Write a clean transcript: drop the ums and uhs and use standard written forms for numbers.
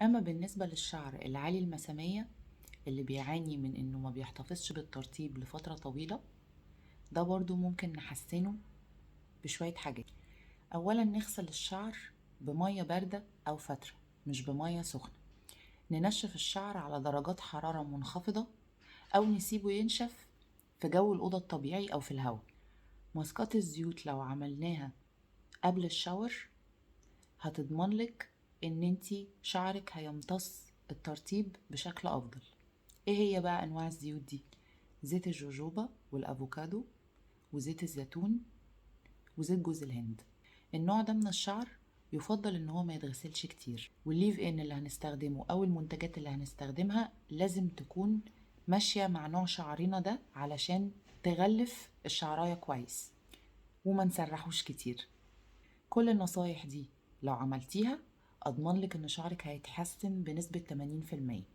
أما بالنسبة للشعر العالي المسامية اللي بيعاني من إنه ما بيحتفظش بالترطيب لفترة طويلة، ده برضو ممكن نحسنه بشوية حاجات. أولا نغسل الشعر بمية باردة أو فترة، مش بمية سخنة. ننشف الشعر على درجات حرارة منخفضة أو نسيبه ينشف في جو الأوضة الطبيعي أو في الهواء. ماسكات الزيوت لو عملناها قبل الشاور هتضمن لك ان انتي شعرك هيمتص الترطيب بشكل افضل. ايه هي بقى انواع الزيوت دي؟ زيت الجوجوبا والافوكادو وزيت الزيتون وزيت جوز الهند. النوع ده من الشعر يفضل ان هو ما يتغسلش كتير، والليف ان اللي هنستخدمه او المنتجات اللي هنستخدمها لازم تكون ماشية مع نوع شعرنا ده علشان تغلف الشعراية كويس وما نسرحوش كتير. كل النصايح دي لو عملتيها أضمن لك إن شعرك هيتحسن بنسبة 80%.